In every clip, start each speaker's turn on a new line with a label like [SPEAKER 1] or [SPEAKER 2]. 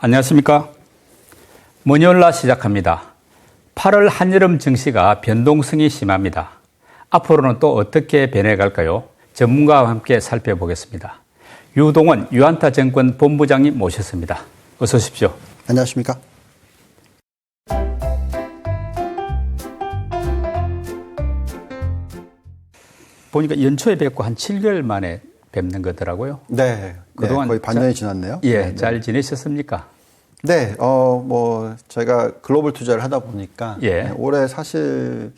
[SPEAKER 1] 안녕하십니까. 모니올라 시작합니다. 8월 한여름 증시가 변동성이 심합니다. 앞으로는 또 어떻게 변해갈까요? 전문가와 함께 살펴보겠습니다. 유동원 유한타증권 본부장님 모셨습니다. 어서 오십시오.
[SPEAKER 2] 안녕하십니까.
[SPEAKER 1] 보니까 연초에 뵙고 한 7개월 만에 뵙는 거더라고요.
[SPEAKER 2] 네. 그동안 거의 반년이 지났네요.
[SPEAKER 1] 예,
[SPEAKER 2] 네.
[SPEAKER 1] 잘 지내셨습니까?
[SPEAKER 2] 네. 저희가 글로벌 투자를 하다 보니까 올해 사실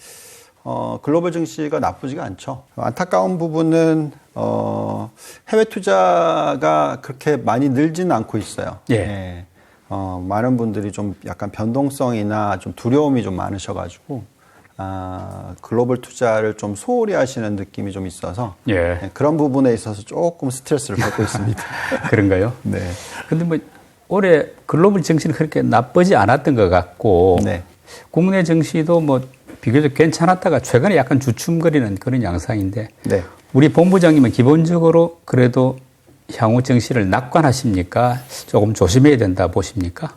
[SPEAKER 2] 글로벌 증시가 나쁘지가 않죠. 안타까운 부분은 해외 투자가 그렇게 많이 늘지는 않고 있어요. 많은 분들이 좀 약간 변동성이나 좀 두려움이 좀 많으셔가지고 글로벌 투자를 좀 소홀히 하시는 느낌이 좀 있어서 그런 부분에 있어서 조금 스트레스를 받고 있습니다.
[SPEAKER 1] 그런가요?
[SPEAKER 2] 네.
[SPEAKER 1] 근데 뭐 올해 글로벌 증시는 그렇게 나쁘지 않았던 것 같고 국내 증시도 뭐 비교적 괜찮았다가 최근에 약간 주춤거리는 그런 양상인데 우리 본부장님은 기본적으로 그래도 향후 증시를 낙관하십니까? 조금 조심해야 된다 보십니까?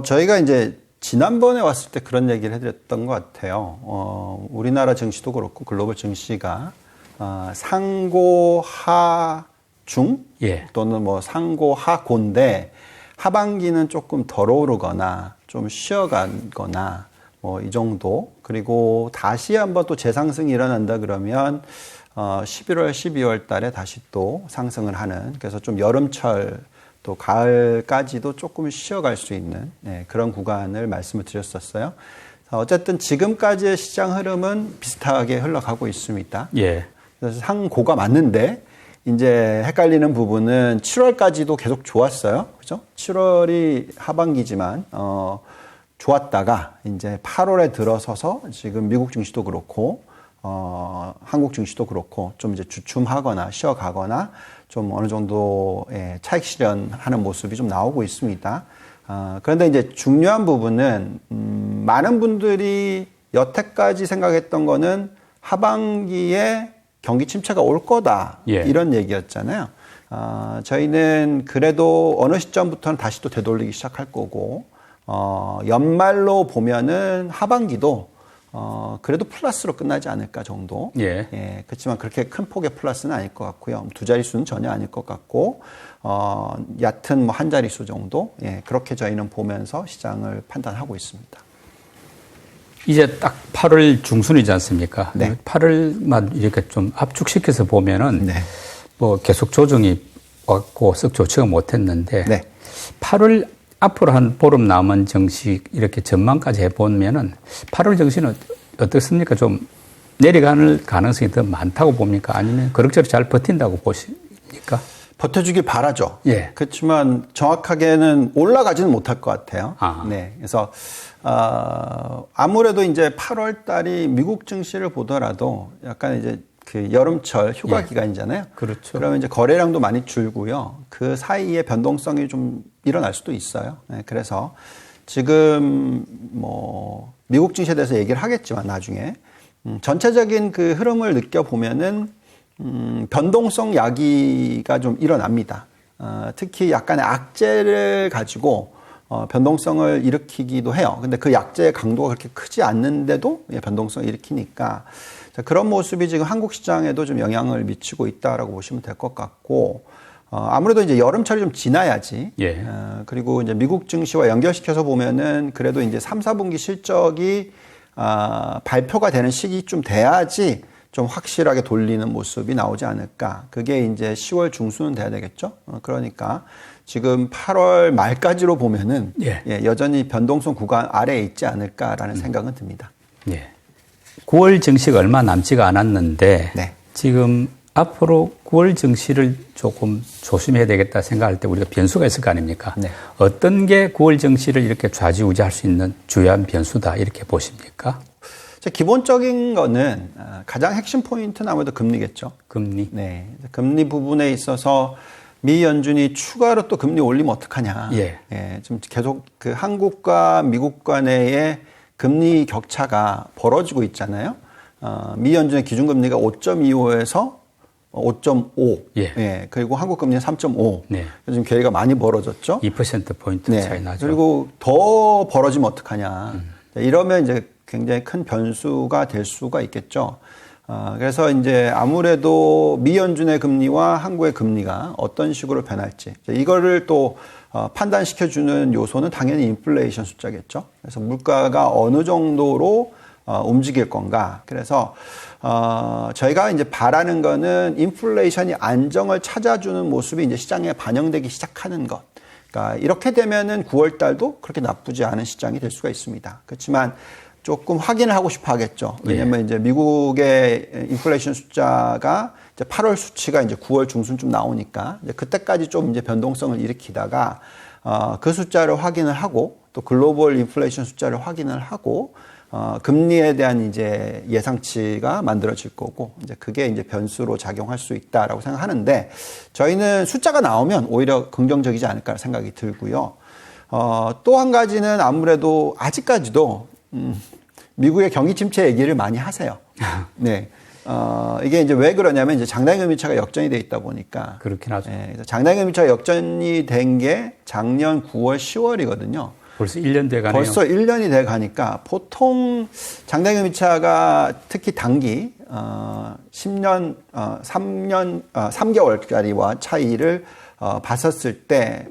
[SPEAKER 2] 저희가 이제 지난번에 왔을 때 그런 얘기를 해드렸던 것 같아요. 우리나라 증시도 그렇고 글로벌 증시가 상고 하중 또는 뭐 상고 하고인데 하반기는 조금 덜 오르거나 좀 쉬어가거나 뭐 이 정도. 그리고 다시 한번 또 재상승이 일어난다 그러면 11월, 12월 달에 다시 또 상승을 하는, 그래서 좀 여름철 또 가을까지도 조금 쉬어갈 수 있는 그런 구간을 말씀을 드렸었어요. 어쨌든 지금까지의 시장 흐름은 비슷하게 흘러가고 있습니다. 그래서 상고가 맞는데 이제 헷갈리는 부분은 7월까지도 계속 좋았어요. 그죠? 7월이 하반기지만 좋았다가 이제 8월에 들어서서 지금 미국 증시도 그렇고 한국 증시도 그렇고 좀 이제 주춤하거나 쉬어가거나 좀 어느 정도 차익 실현하는 모습이 좀 나오고 있습니다. 그런데 이제 중요한 부분은 많은 분들이 여태까지 생각했던 거는 하반기에 경기 침체가 올 거다 이런 얘기였잖아요. 저희는 그래도 어느 시점부터는 다시 또 되돌리기 시작할 거고 연말로 보면은 하반기도 그래도 플러스로 끝나지 않을까 정도. 그렇지만 그렇게 큰 폭의 플러스는 아닐 것 같고요. 두 자릿수는 전혀 아닐 것 같고, 얕은 뭐 한 자릿수 정도. 그렇게 저희는 보면서 시장을 판단하고 있습니다.
[SPEAKER 1] 이제 딱 8월 중순이지 않습니까? 8월만 이렇게 좀 압축시켜서 보면은 뭐 계속 조정이 왔고 썩 좋지가 못했는데 8월 앞으로 한 보름 남은 증시 이렇게 전망까지 해보면은 8월 증시는 어떻습니까? 좀 내려가는 가능성이 더 많다고 봅니까? 아니면 그럭저럭 잘 버틴다고 보십니까?
[SPEAKER 2] 버텨주길 바라죠. 그렇지만 정확하게는 올라가지는 못할 것 같아요. 그래서 아무래도 이제 8월 달이 미국 증시를 보더라도 약간 이제 그 여름철 휴가 기간이잖아요. 그러면 이제 거래량도 많이 줄고요. 그 사이에 변동성이 좀 일어날 수도 있어요. 그래서 지금 뭐 미국 증시에 대해서 얘기를 하겠지만 나중에 전체적인 그 흐름을 느껴보면은 변동성 야기가 좀 일어납니다. 특히 약간의 악재를 가지고 변동성을 일으키기도 해요. 근데 그 약재의 강도가 그렇게 크지 않는데도 변동성을 일으키니까 그런 모습이 지금 한국 시장에도 좀 영향을 미치고 있다라고 보시면 될 것 같고, 아무래도 이제 여름철이 좀 지나야지. 그리고 이제 미국 증시와 연결시켜서 보면은 그래도 이제 3, 4분기 실적이 발표가 되는 시기쯤 돼야지 좀 확실하게 돌리는 모습이 나오지 않을까. 그게 이제 10월 중순은 돼야 되겠죠. 그러니까 지금 8월 말까지로 보면은 여전히 변동성 구간 아래에 있지 않을까라는 생각은 듭니다.
[SPEAKER 1] 9월 증시가 얼마 남지가 않았는데 지금 앞으로 9월 증시를 조금 조심해야 되겠다 생각할 때 우리가 변수가 있을 거 아닙니까? 어떤 게 9월 증시를 이렇게 좌지우지할 수 있는 주요한 변수다 이렇게 보십니까?
[SPEAKER 2] 기본적인 거는 가장 핵심 포인트는 아무래도 금리겠죠.
[SPEAKER 1] 금리.
[SPEAKER 2] 금리 부분에 있어서 미 연준이 추가로 또 금리 올리면 어떡하냐. 좀 계속 그 한국과 미국 간의 금리 격차가 벌어지고 있잖아요. 미 연준의 기준금리가 5.25에서 5.5. 예. 그리고 한국 금리는 3.5.
[SPEAKER 1] 네.
[SPEAKER 2] 요즘 궤가 많이 벌어졌죠.
[SPEAKER 1] 2%포인트
[SPEAKER 2] 네.
[SPEAKER 1] 차이 나죠.
[SPEAKER 2] 그리고 더 벌어지면 어떡하냐. 이러면 이제 굉장히 큰 변수가 될 수가 있겠죠. 그래서 이제 아무래도 미 연준의 금리와 한국의 금리가 어떤 식으로 변할지 이거를 또 판단시켜주는 요소는 당연히 인플레이션 숫자겠죠. 그래서 물가가 어느 정도로 움직일 건가. 그래서 저희가 이제 바라는 거는 인플레이션이 안정을 찾아주는 모습이 이제 시장에 반영되기 시작하는 것. 그러니까 이렇게 되면은 9월 달도 그렇게 나쁘지 않은 시장이 될 수가 있습니다. 그렇지만 조금 확인을 하고 싶어 하겠죠. 왜냐면 이제 미국의 인플레이션 숫자가 이제 8월 수치가 이제 9월 중순쯤 나오니까 이제 그때까지 좀 이제 변동성을 일으키다가 그 숫자를 확인을 하고 또 글로벌 인플레이션 숫자를 확인을 하고 금리에 대한 이제 예상치가 만들어질 거고 이제 그게 이제 변수로 작용할 수 있다라고 생각하는데 저희는 숫자가 나오면 오히려 긍정적이지 않을까 생각이 들고요. 또 한 가지는 아무래도 아직까지도 미국의 경기 침체 얘기를 많이 하세요. 네. 이게 이제 왜 그러냐면 이제 장단기금리차가 역전이 돼 있다 보니까.
[SPEAKER 1] 그렇긴 하죠.
[SPEAKER 2] 네, 장단기금리차가 역전이 된 게 작년 9월, 10월이거든요.
[SPEAKER 1] 벌써 1년 돼 가네요.
[SPEAKER 2] 벌써 1년이 돼 가니까 보통 장단기금리차가 특히 단기 10년, 3년, 3개월짜리와 차이를 봤었을 때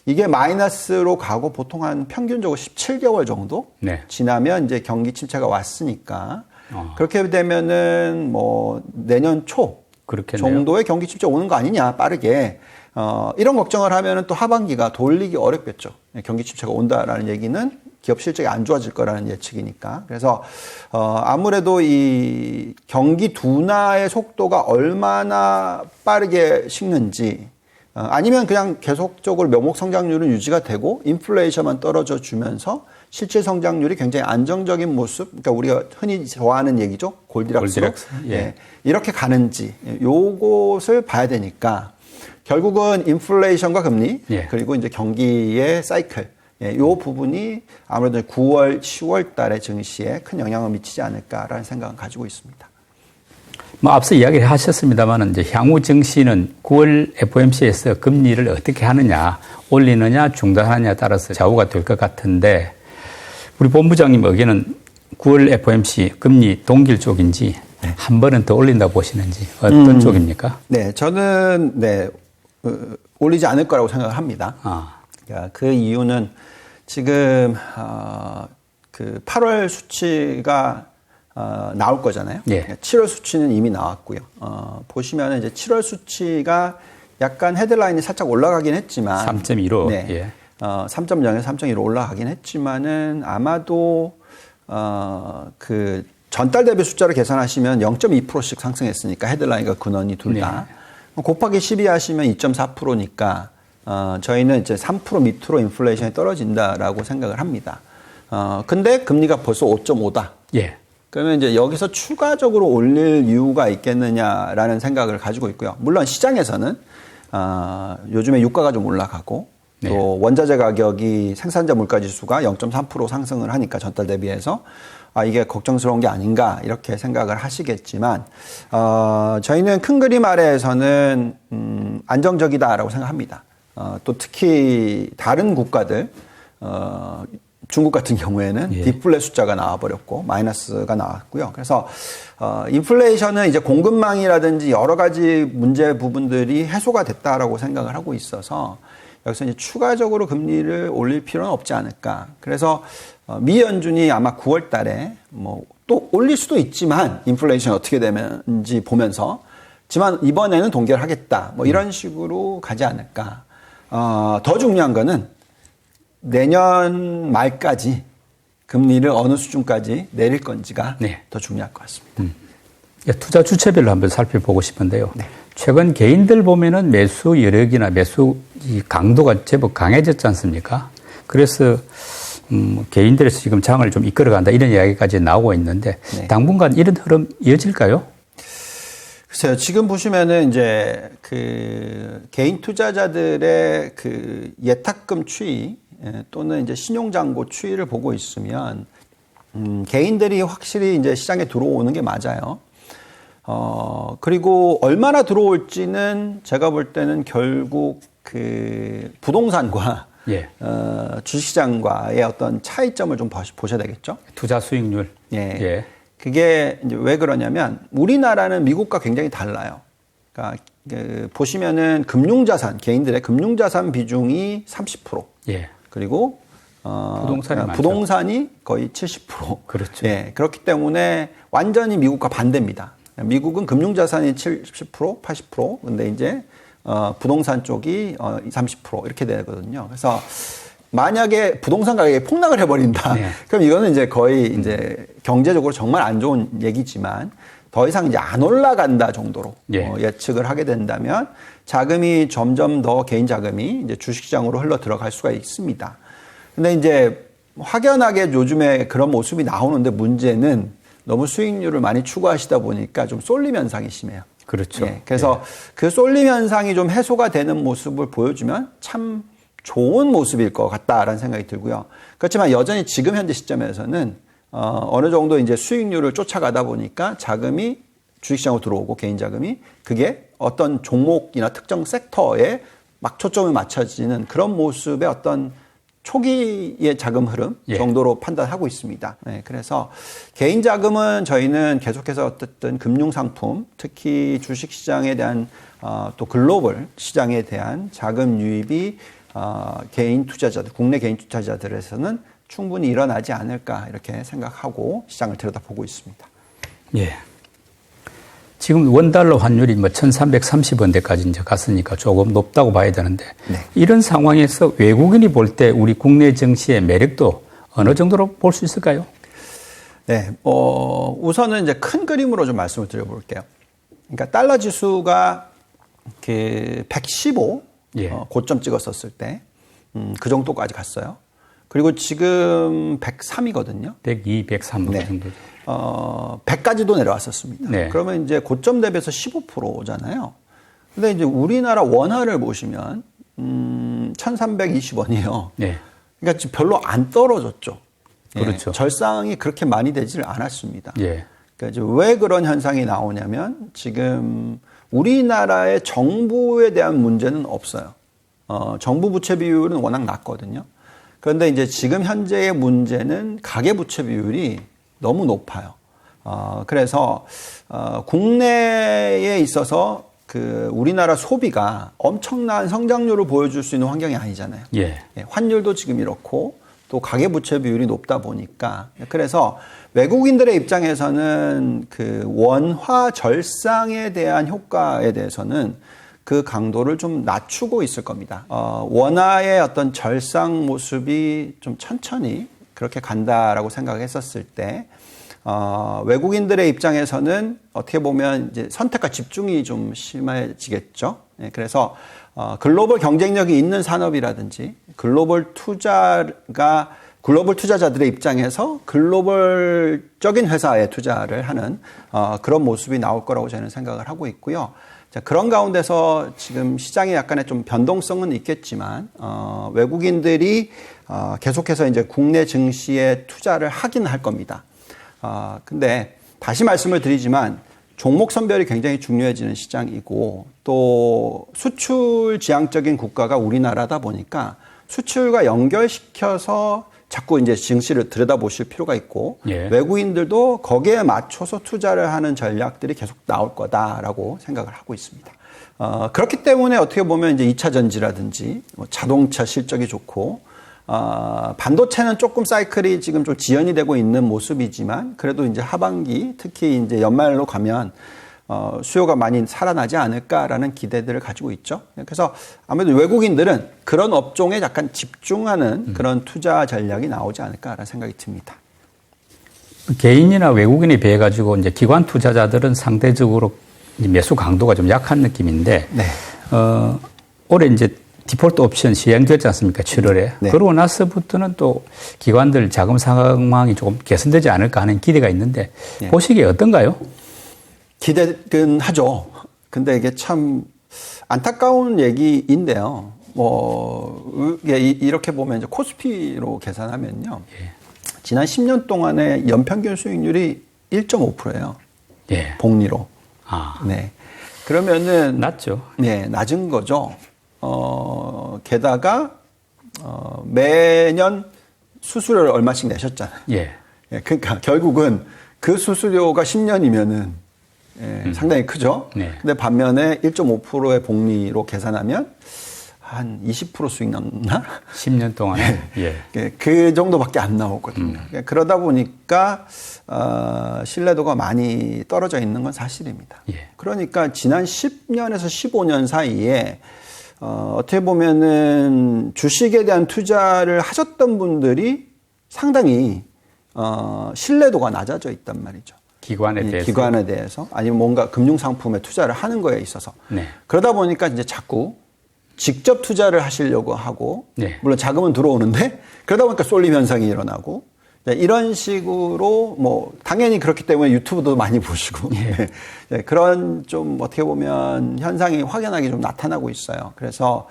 [SPEAKER 2] 이게 마이너스로 가고 보통 한 평균적으로 17개월 정도
[SPEAKER 1] 네.
[SPEAKER 2] 지나면 이제 경기 침체가 왔으니까 그렇게 되면은 뭐 내년 초
[SPEAKER 1] 그렇겠네요.
[SPEAKER 2] 정도의 경기 침체 오는 거 아니냐 빠르게 이런 걱정을 하면은 또 하반기가 돌리기 어렵겠죠. 경기 침체가 온다라는 얘기는 기업 실적이 안 좋아질 거라는 예측이니까. 그래서 아무래도 이 경기 둔화의 속도가 얼마나 빠르게 식는지 아니면 그냥 계속적으로 명목 성장률은 유지가 되고 인플레이션만 떨어져 주면서 실질 성장률이 굉장히 안정적인 모습, 그러니까 우리가 흔히 좋아하는 얘기죠. 골디락스로. 예. 이렇게 가는지 요것을 봐야 되니까 결국은 인플레이션과 금리 그리고 이제 경기의 사이클 요 부분이 아무래도 9월, 10월 달에 증시에 큰 영향을 미치지 않을까라는 생각을 가지고 있습니다.
[SPEAKER 1] 뭐 앞서 이야기를 하셨습니다만 이제 향후 증시는 9월 FOMC에서 금리를 어떻게 하느냐, 올리느냐, 중단하느냐에 따라서 좌우가 될 것 같은데 우리 본부장님 의견은 9월 FOMC 금리 동길 쪽인지 한 번은 더 올린다 보시는지 어떤 쪽입니까?
[SPEAKER 2] 네, 저는 올리지 않을 거라고 생각을 합니다. 그 이유는 지금 그 8월 수치가 나올 거잖아요. 7월 수치는 이미 나왔고요. 보시면 이제 7월 수치가 약간 헤드라인이 살짝 올라가긴 했지만
[SPEAKER 1] 3.15.
[SPEAKER 2] 네. 3.0에서 3.1로 올라가긴 했지만은 아마도 그 전달 대비 숫자를 계산하시면 0.2%씩 상승했으니까 헤드라인과 근원이 둘 다. 곱하기 12 하시면 2.4%니까 저희는 이제 3% 밑으로 인플레이션이 떨어진다라고 생각을 합니다. 근데 금리가 벌써 5.5다. 그러면 이제 여기서 추가적으로 올릴 이유가 있겠느냐라는 생각을 가지고 있고요. 물론 시장에서는 요즘에 유가가 좀 올라가고 또 원자재 가격이 생산자 물가 지수가 0.3% 상승을 하니까 전달 대비해서 이게 걱정스러운 게 아닌가 이렇게 생각을 하시겠지만 저희는 큰 그림 아래에서는 안정적이다라고 생각합니다. 또 특히 다른 국가들 중국 같은 경우에는 디플레 숫자가 나와버렸고 마이너스가 나왔고요. 그래서 인플레이션은 이제 공급망이라든지 여러 가지 문제 부분들이 해소가 됐다라고 생각을 하고 있어서 여기서 이제 추가적으로 금리를 올릴 필요는 없지 않을까. 그래서 미 연준이 아마 9월 달에 뭐 또 올릴 수도 있지만 인플레이션이 어떻게 되는지 보면서 지만 이번에는 동결하겠다. 뭐 이런 식으로 가지 않을까. 더 중요한 거는 내년 말까지 금리를 어느 수준까지 내릴 건지가 더 중요할 것 같습니다.
[SPEAKER 1] 투자 주체별로 한번 살펴보고 싶은데요. 최근 개인들 보면은 매수 여력이나 매수 강도가 제법 강해졌지 않습니까? 그래서 개인들에서 지금 장을 좀 이끌어간다 이런 이야기까지 나오고 있는데 당분간 이런 흐름 이어질까요?
[SPEAKER 2] 글쎄요. 지금 보시면은 이제 그 개인 투자자들의 그 예탁금 추이 또는 이제 신용잔고 추이를 보고 있으면 개인들이 확실히 이제 시장에 들어오는 게 맞아요. 그리고 얼마나 들어올지는 제가 볼 때는 결국 그 부동산과
[SPEAKER 1] 예.
[SPEAKER 2] 주식시장과의 어떤 차이점을 좀 보셔야 되겠죠.
[SPEAKER 1] 투자 수익률.
[SPEAKER 2] 예.
[SPEAKER 1] 예.
[SPEAKER 2] 그게 이제 왜 그러냐면 우리나라는 미국과 굉장히 달라요. 그러니까 보시면은 금융자산, 개인들의 금융자산 비중이 30%.
[SPEAKER 1] 예.
[SPEAKER 2] 그리고 부동산이 거의 70%.
[SPEAKER 1] 그렇죠.
[SPEAKER 2] 예. 그렇기 때문에 완전히 미국과 반대입니다. 미국은 금융자산이 70%, 80%. 근데 이제 부동산 쪽이 30% 이렇게 되거든요. 그래서 만약에 부동산 가격이 폭락을 해버린다.
[SPEAKER 1] 네.
[SPEAKER 2] 그럼 이거는 이제 거의 이제 경제적으로 정말 안 좋은 얘기지만 더 이상 이제 안 올라간다 정도로
[SPEAKER 1] 예.
[SPEAKER 2] 예측을 하게 된다면 자금이 점점 더 개인 자금이 이제 주식시장으로 흘러 들어갈 수가 있습니다. 근데 이제 확연하게 요즘에 그런 모습이 나오는데 문제는 너무 수익률을 많이 추구하시다 보니까 좀 쏠림 현상이 심해요.
[SPEAKER 1] 그렇죠.
[SPEAKER 2] 예, 그래서 그 쏠림 현상이 좀 해소가 되는 모습을 보여주면 참 좋은 모습일 것 같다라는 생각이 들고요. 그렇지만 여전히 지금 현재 시점에서는 어느 정도 이제 수익률을 쫓아가다 보니까 자금이 주식시장으로 들어오고 개인 자금이 그게 어떤 종목이나 특정 섹터에 막 초점이 맞춰지는 그런 모습의 어떤 초기의 자금 흐름 정도로 판단하고 있습니다. 네, 그래서 개인 자금은 저희는 계속해서 어쨌든 금융상품, 특히 주식시장에 대한 또 글로벌 시장에 대한 자금 유입이 개인 투자자들, 국내 개인 투자자들에서는 충분히 일어나지 않을까 이렇게 생각하고 시장을 들여다보고 있습니다.
[SPEAKER 1] 예. 지금 원달러 환율이 뭐 1330원대까지 이제 갔으니까 조금 높다고 봐야 되는데
[SPEAKER 2] 네.
[SPEAKER 1] 이런 상황에서 외국인이 볼 때 우리 국내 증시의 매력도 어느 정도로 볼 수 있을까요?
[SPEAKER 2] 네. 우선은 이제 큰 그림으로 좀 말씀을 드려볼게요. 그러니까 달러 지수가 그 115
[SPEAKER 1] 예.
[SPEAKER 2] 고점 찍었었을 때 그 정도까지 갔어요. 그리고 지금 103이거든요.
[SPEAKER 1] 102, 103
[SPEAKER 2] 네.
[SPEAKER 1] 정도죠.
[SPEAKER 2] 100까지도 내려왔었습니다.
[SPEAKER 1] 네.
[SPEAKER 2] 그러면 이제 고점 대비해서 15%잖아요. 근데 이제 우리나라 원화를 보시면 1,320원이에요.
[SPEAKER 1] 네.
[SPEAKER 2] 그러니까 지금 별로 안 떨어졌죠.
[SPEAKER 1] 그렇죠.
[SPEAKER 2] 예, 절상이 그렇게 많이 되지를 않았습니다.
[SPEAKER 1] 예.
[SPEAKER 2] 그러니까 이제 왜 그런 현상이 나오냐면 지금 우리나라의 정부에 대한 문제는 없어요. 정부 부채 비율은 워낙 낮거든요. 그런데 이제 지금 현재의 문제는 가계 부채 비율이 너무 높아요. 그래서 국내에 있어서 그 우리나라 소비가 엄청난 성장률을 보여줄 수 있는 환경이 아니잖아요.
[SPEAKER 1] 예.
[SPEAKER 2] 환율도 지금 이렇고 또 가계부채 비율이 높다 보니까 그래서 외국인들의 입장에서는 그 원화 절상에 대한 효과에 대해서는 그 강도를 좀 낮추고 있을 겁니다. 원화의 어떤 절상 모습이 좀 천천히 그렇게 간다라고 생각했었을 때 외국인들의 입장에서는 어떻게 보면 이제 선택과 집중이 좀 심해지겠죠. 네, 그래서 글로벌 경쟁력이 있는 산업이라든지 글로벌 투자자들의 입장에서 글로벌적인 회사에 투자를 하는 그런 모습이 나올 거라고 저는 생각을 하고 있고요. 자, 그런 가운데서 지금 시장에 약간의 좀 변동성은 있겠지만 외국인들이 계속해서 이제 국내 증시에 투자를 하긴 할 겁니다. 근데 다시 말씀을 드리지만 종목 선별이 굉장히 중요해지는 시장이고 또 수출 지향적인 국가가 우리나라다 보니까 수출과 연결시켜서 자꾸 이제 증시를 들여다보실 필요가 있고
[SPEAKER 1] 예.
[SPEAKER 2] 외국인들도 거기에 맞춰서 투자를 하는 전략들이 계속 나올 거다라고 생각을 하고 있습니다. 그렇기 때문에 어떻게 보면 이제 2차 전지라든지 뭐 자동차 실적이 좋고 반도체는 조금 사이클이 지금 좀 지연이 되고 있는 모습이지만 그래도 이제 하반기 특히 이제 연말로 가면 수요가 많이 살아나지 않을까라는 기대들을 가지고 있죠. 그래서 아무래도 외국인들은 그런 업종에 약간 집중하는 그런 투자 전략이 나오지 않을까라는 생각이 듭니다.
[SPEAKER 1] 개인이나 외국인에 비해 가지고 이제 기관 투자자들은 상대적으로 매수 강도가 좀 약한 느낌인데
[SPEAKER 2] 네.
[SPEAKER 1] 올해 이제 디폴트 옵션 시행됐지 않습니까? 7월에.
[SPEAKER 2] 네.
[SPEAKER 1] 그러고 나서부터는 또 기관들 자금 상황이 조금 개선되지 않을까 하는 기대가 있는데
[SPEAKER 2] 네.
[SPEAKER 1] 보시기에 어떤가요?
[SPEAKER 2] 기대는 하죠. 근데 이게 참 안타까운 얘기인데요. 이렇게 보면 이제 코스피로 계산하면요.
[SPEAKER 1] 예.
[SPEAKER 2] 지난 10년 동안의 연평균 수익률이 1.5%예요.
[SPEAKER 1] 예.
[SPEAKER 2] 복리로. 네. 그러면은
[SPEAKER 1] 낮죠.
[SPEAKER 2] 네, 낮은 거죠. 게다가 매년 수수료를 얼마씩 내셨잖아요.
[SPEAKER 1] 예.
[SPEAKER 2] 예, 그러니까 결국은 그 수수료가 10년이면은 상당히 크죠.
[SPEAKER 1] 네.
[SPEAKER 2] 근데 반면에 1.5%의 복리로 계산하면 한 20% 수익 남나?
[SPEAKER 1] 10년 동안에.
[SPEAKER 2] 예. 그 정도밖에 안 나오거든요. 그러다 보니까 신뢰도가 많이 떨어져 있는 건 사실입니다.
[SPEAKER 1] 예.
[SPEAKER 2] 그러니까 지난 10년에서 15년 사이에 어떻게 보면은 주식에 대한 투자를 하셨던 분들이 상당히 신뢰도가 낮아져 있단 말이죠. 기관에 대해서 아니면 뭔가 금융상품에 투자를 하는 거에 있어서.
[SPEAKER 1] 네.
[SPEAKER 2] 그러다 보니까 이제 자꾸 직접 투자를 하시려고 하고,
[SPEAKER 1] 네.
[SPEAKER 2] 물론 자금은 들어오는데, 그러다 보니까 쏠림 현상이 일어나고, 이런 식으로, 당연히 그렇기 때문에 유튜브도 많이 보시고, 네, 그런 좀 어떻게 보면 현상이 확연하게 좀 나타나고 있어요. 그래서,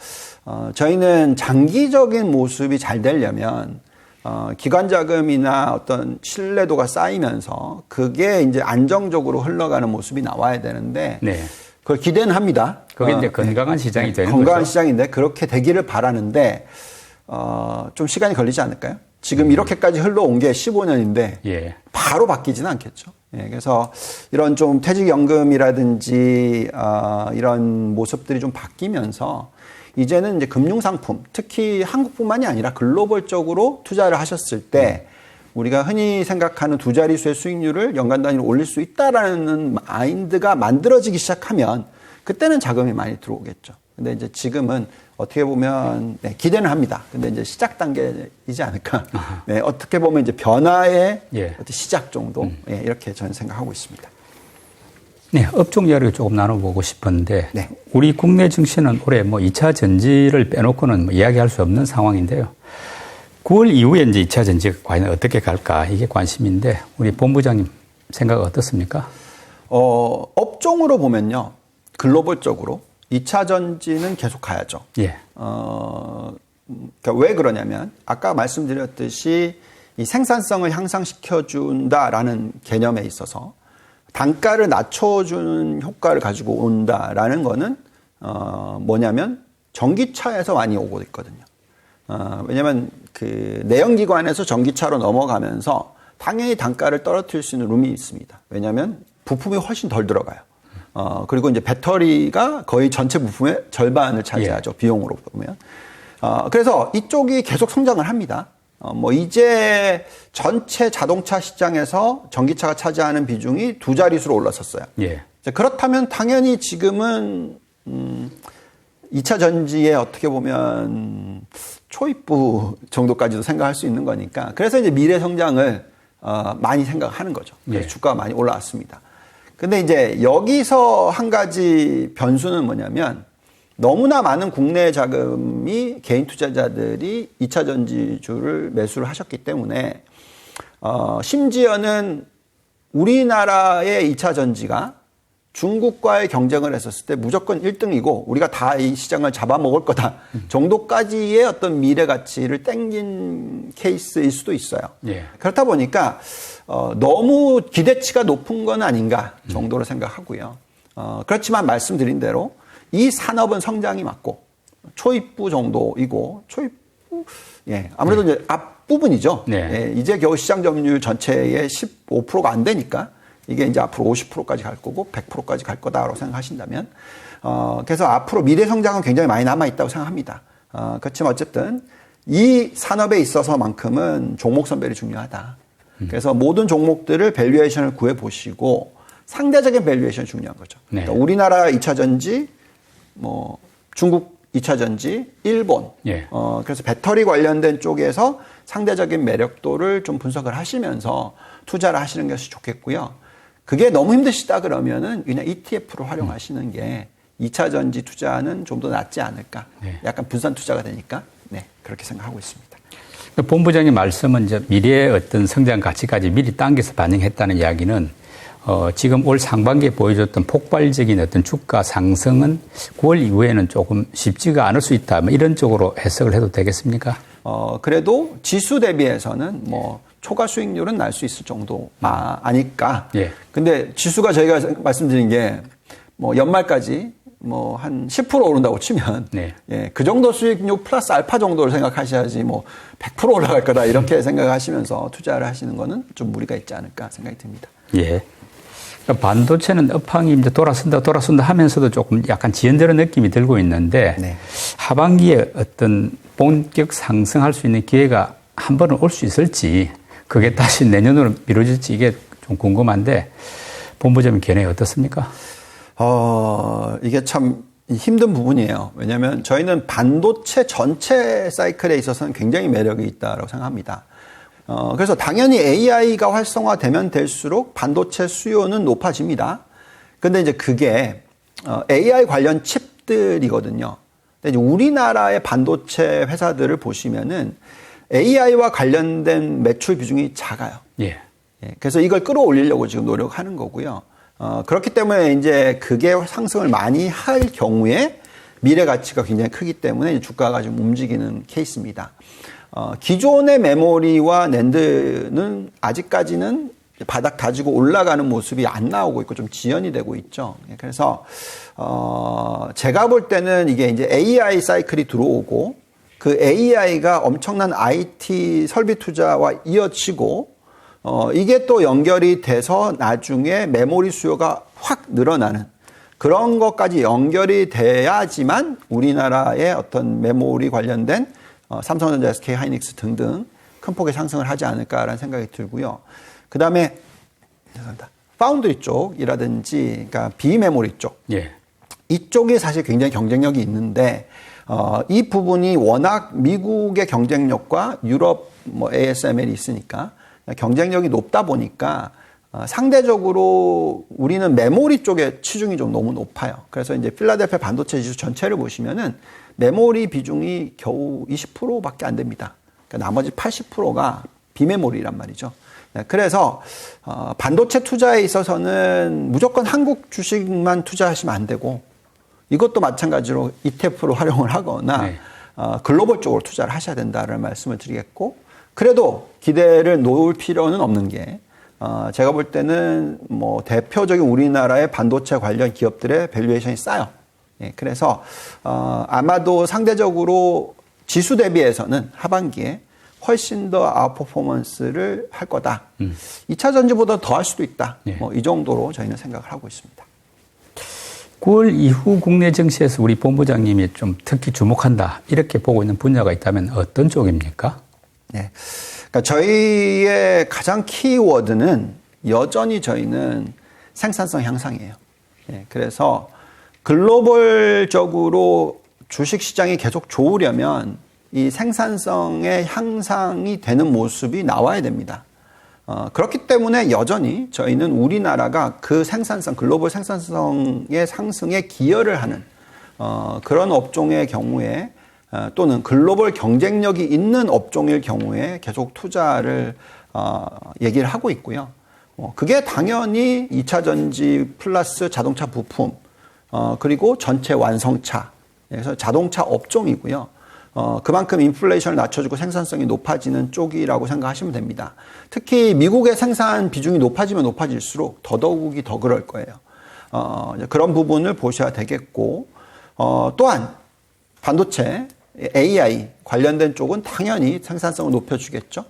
[SPEAKER 2] 저희는 장기적인 모습이 잘 되려면, 기관 자금이나 어떤 신뢰도가 쌓이면서, 그게 이제 안정적으로 흘러가는 모습이 나와야 되는데,
[SPEAKER 1] 네.
[SPEAKER 2] 그걸 기대는 합니다.
[SPEAKER 1] 그게 이제 건강한 시장이 되는
[SPEAKER 2] 건강한
[SPEAKER 1] 거죠.
[SPEAKER 2] 시장인데 그렇게 되기를 바라는데 좀 시간이 걸리지 않을까요? 지금 이렇게까지 흘러온 게 15년인데
[SPEAKER 1] 예.
[SPEAKER 2] 바로 바뀌지는 않겠죠. 예, 그래서 이런 좀 퇴직연금이라든지 이런 모습들이 좀 바뀌면서 이제는 이제 금융상품, 특히 한국뿐만이 아니라 글로벌적으로 투자를 하셨을 때 우리가 흔히 생각하는 두 자릿수의 수익률을 연간 단위로 올릴 수 있다라는 마인드가 만들어지기 시작하면 그때는 자금이 많이 들어오겠죠. 근데 이제 지금은 어떻게 보면 기대는 합니다. 근데 이제 시작 단계이지 않을까. 네, 어떻게 보면 이제 변화의 어떤 시작 정도 이렇게 저는 생각하고 있습니다.
[SPEAKER 1] 네, 업종 이야기를 조금 나눠보고 싶었는데
[SPEAKER 2] 네.
[SPEAKER 1] 우리 국내 증시는 올해 2차 전지를 빼놓고는 이야기할 수 없는 상황인데요. 9월 이후에 이제 2차 전지가 과연 어떻게 갈까 이게 관심인데 우리 본부장님 생각 어떻습니까?
[SPEAKER 2] 업종으로 보면요. 글로벌적으로 2차 전지는 계속 가야죠.
[SPEAKER 1] 예.
[SPEAKER 2] 그러니까 왜 그러냐면 아까 말씀드렸듯이 이 생산성을 향상시켜준다라는 개념에 있어서 단가를 낮춰주는 효과를 가지고 온다라는 거는 뭐냐면 전기차에서 많이 오고 있거든요. 왜냐면 그 내연기관에서 전기차로 넘어가면서 당연히 단가를 떨어뜨릴 수 있는 룸이 있습니다. 왜냐면 부품이 훨씬 덜 들어가요. 그리고 이제 배터리가 거의 전체 부품의 절반을 차지하죠. 비용으로 보면. 그래서 이쪽이 계속 성장을 합니다. 이제 전체 자동차 시장에서 전기차가 차지하는 비중이 두 자릿수로 올라섰어요.
[SPEAKER 1] 예.
[SPEAKER 2] 그렇다면 당연히 지금은 2차 전지에 어떻게 보면 초입부 정도까지도 생각할 수 있는 거니까 그래서 이제 미래 성장을 많이 생각하는 거죠. 그래서 주가가 많이 올라왔습니다. 근데 이제 여기서 한 가지 변수는 뭐냐면 너무나 많은 국내 자금이 개인 투자자들이 2차 전지주를 매수를 하셨기 때문에 심지어는 우리나라의 2차 전지가 중국과의 경쟁을 했었을 때 무조건 1등이고 우리가 다 이 시장을 잡아먹을 거다 정도까지의 어떤 미래 가치를 땡긴 케이스일 수도 있어요.
[SPEAKER 1] 예.
[SPEAKER 2] 그렇다 보니까 너무 기대치가 높은 건 아닌가 정도로 생각하고요. 그렇지만 말씀드린 대로 이 산업은 성장이 맞고 초입부 정도이고 초입부 아무래도 이제 앞부분이죠.
[SPEAKER 1] 네.
[SPEAKER 2] 이제 겨우 시장 점유율 전체의 15%가 안 되니까 이게 이제 앞으로 50%까지 갈 거고 100%까지 갈 거다라고 생각하신다면 그래서 앞으로 미래 성장은 굉장히 많이 남아 있다고 생각합니다. 그렇지만 어쨌든 이 산업에 있어서만큼은 종목 선별이 중요하다. 그래서 모든 종목들을 밸류에이션을 구해 보시고 상대적인 밸류에이션이 중요한 거죠.
[SPEAKER 1] 네.
[SPEAKER 2] 그러니까 우리나라 2차 전지, 중국 2차 전지, 일본. 그래서 배터리 관련된 쪽에서 상대적인 매력도를 좀 분석을 하시면서 투자를 하시는 것이 좋겠고요. 그게 너무 힘드시다 그러면은 그냥 ETF를 활용하시는 게 2차 전지 투자는 좀 더 낫지 않을까. 약간 분산 투자가 되니까 그렇게 생각하고 있습니다.
[SPEAKER 1] 본부장님 말씀은 이제 미래의 어떤 성장 가치까지 미리 당겨서 반영했다는 이야기는 지금 올 상반기에 보여줬던 폭발적인 어떤 주가 상승은 9월 이후에는 조금 쉽지가 않을 수 있다. 이런 쪽으로 해석을 해도 되겠습니까?
[SPEAKER 2] 그래도 지수 대비해서는 초과 수익률은 날 수 있을 정도 아닐까.
[SPEAKER 1] 예.
[SPEAKER 2] 근데 지수가 저희가 말씀드린 게 뭐 연말까지 뭐 한 10% 오른다고 치면
[SPEAKER 1] 네.
[SPEAKER 2] 예, 그 정도 수익률 플러스 알파 정도를 생각하셔야지 뭐 100% 올라갈 거다 이렇게 생각하시면서 투자를 하시는 거는 좀 무리가 있지 않을까 생각이 듭니다.
[SPEAKER 1] 예. 그러니까 반도체는 업황이 이제 돌아선다 하면서도 조금 약간 지연되는 느낌이 들고 있는데
[SPEAKER 2] 네.
[SPEAKER 1] 하반기에 어떤 본격 상승할 수 있는 기회가 한 번은 올 수 있을지 그게 다시 내년으로 미뤄질지 이게 좀 궁금한데 본부장님 견해 어떻습니까?
[SPEAKER 2] 이게 참 힘든 부분이에요. 왜냐하면 저희는 반도체 전체 사이클에 있어서는 굉장히 매력이 있다고 생각합니다. 그래서 당연히 AI가 활성화되면 될수록 반도체 수요는 높아집니다. 근데 이제 그게 AI 관련 칩들이거든요. 근데 이제 우리나라의 반도체 회사들을 보시면은 AI와 관련된 매출 비중이 작아요.
[SPEAKER 1] 예.
[SPEAKER 2] 그래서 이걸 끌어올리려고 지금 노력하는 거고요. 그렇기 때문에 이제 그게 상승을 많이 할 경우에 미래 가치가 굉장히 크기 때문에 주가가 좀 움직이는 케이스입니다. 기존의 메모리와 낸드는 아직까지는 바닥 다지고 올라가는 모습이 안 나오고 있고 좀 지연이 되고 있죠. 그래서 제가 볼 때는 이게 이제 AI 사이클이 들어오고 그 AI가 엄청난 IT 설비 투자와 이어지고 이게 또 연결이 돼서 나중에 메모리 수요가 확 늘어나는 그런 것까지 연결이 돼야지만 우리나라의 어떤 메모리 관련된 삼성전자, SK 하이닉스 등등 큰 폭의 상승을 하지 않을까라는 생각이 들고요. 그 다음에 파운드리 쪽이라든지 그러니까 비메모리 쪽
[SPEAKER 1] 예.
[SPEAKER 2] 이쪽이 사실 굉장히 경쟁력이 있는데 이 부분이 워낙 미국의 경쟁력과 유럽 뭐 ASML이 있으니까 경쟁력이 높다 보니까 상대적으로 우리는 메모리 쪽에 치중이 좀 너무 높아요. 그래서 이제 필라델피아 반도체 지수 전체를 보시면은 메모리 비중이 겨우 20%밖에 안 됩니다. 그러니까 나머지 80%가 비메모리란 말이죠. 그래서 반도체 투자에 있어서는 무조건 한국 주식만 투자하시면 안 되고 이것도 마찬가지로 ETF로 활용을 하거나
[SPEAKER 1] 네.
[SPEAKER 2] 글로벌 쪽으로 투자를 하셔야 된다는 말씀을 드리겠고 그래도 기대를 놓을 필요는 없는 게 제가 볼 때는 뭐 대표적인 우리나라의 반도체 관련 기업들의 밸류에이션이 싸요. 예, 그래서 아마도 상대적으로 지수 대비해서는 하반기에 훨씬 더 아웃퍼포먼스를 할 거다. 2차 전지보다 더 할 수도 있다.
[SPEAKER 1] 예.
[SPEAKER 2] 뭐 이 정도로 저희는 생각을 하고 있습니다.
[SPEAKER 1] 9월 이후 국내 증시에서 우리 본부장님이 좀 특히 주목한다 이렇게 보고 있는 분야가 있다면 어떤 쪽입니까?
[SPEAKER 2] 네. 그러니까 저희의 가장 키워드는 여전히 저희는 생산성 향상이에요. 네. 그래서 글로벌적으로 주식시장이 계속 좋으려면 이 생산성의 향상이 되는 모습이 나와야 됩니다. 그렇기 때문에 여전히 저희는 우리나라가 그 생산성, 글로벌 생산성의 상승에 기여를 하는 그런 업종의 경우에 또는 글로벌 경쟁력이 있는 업종일 경우에 계속 투자를 얘기를 하고 있고요. 그게 당연히 2차 전지 플러스 자동차 부품 그리고 전체 완성차 그래서 자동차 업종이고요. 그만큼 인플레이션을 낮춰주고 생산성이 높아지는 쪽이라고 생각하시면 됩니다. 특히 미국의 생산 비중이 높아지면 높아질수록 더더욱이 더 그럴 거예요. 그런 부분을 보셔야 되겠고 또한 반도체, AI 관련된 쪽은 당연히 생산성을 높여주겠죠.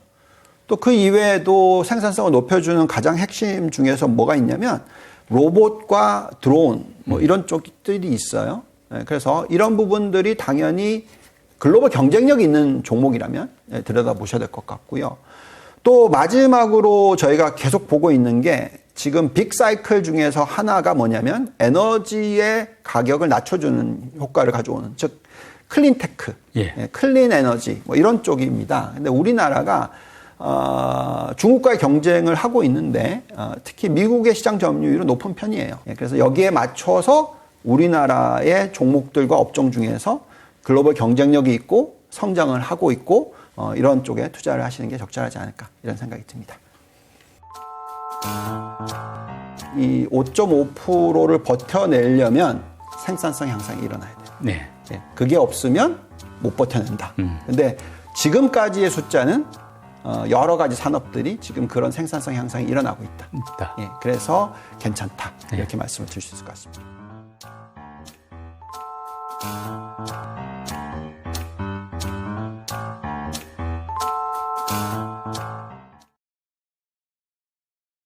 [SPEAKER 2] 또 그 이외에도 생산성을 높여주는 가장 핵심 중에서 뭐가 있냐면 로봇과 드론 뭐 이런 쪽들이 있어요. 그래서 이런 부분들이 당연히 글로벌 경쟁력이 있는 종목이라면 들여다보셔야 될 것 같고요. 또 마지막으로 저희가 계속 보고 있는 게 지금 빅 사이클 중에서 하나가 뭐냐면 에너지의 가격을 낮춰주는 효과를 가져오는 즉 클린테크,
[SPEAKER 1] 예.
[SPEAKER 2] 클린 에너지 뭐 이런 쪽입니다. 근데 우리나라가 중국과의 경쟁을 하고 있는데 특히 미국의 시장 점유율은 높은 편이에요. 그래서 여기에 맞춰서 우리나라의 종목들과 업종 중에서 글로벌 경쟁력이 있고 성장을 하고 있고 이런 쪽에 투자를 하시는 게 적절하지 않을까 이런 생각이 듭니다. 이 5.5%를 버텨내려면 생산성 향상이 일어나야 돼요.
[SPEAKER 1] 네.
[SPEAKER 2] 그게 없으면 못 버텨낸다. 근데 지금까지의 숫자는 여러 가지 산업들이 지금 그런 생산성 향상이 일어나고 있다. 예, 그래서 괜찮다. 이렇게 말씀을 드릴 수 있을 것 같습니다.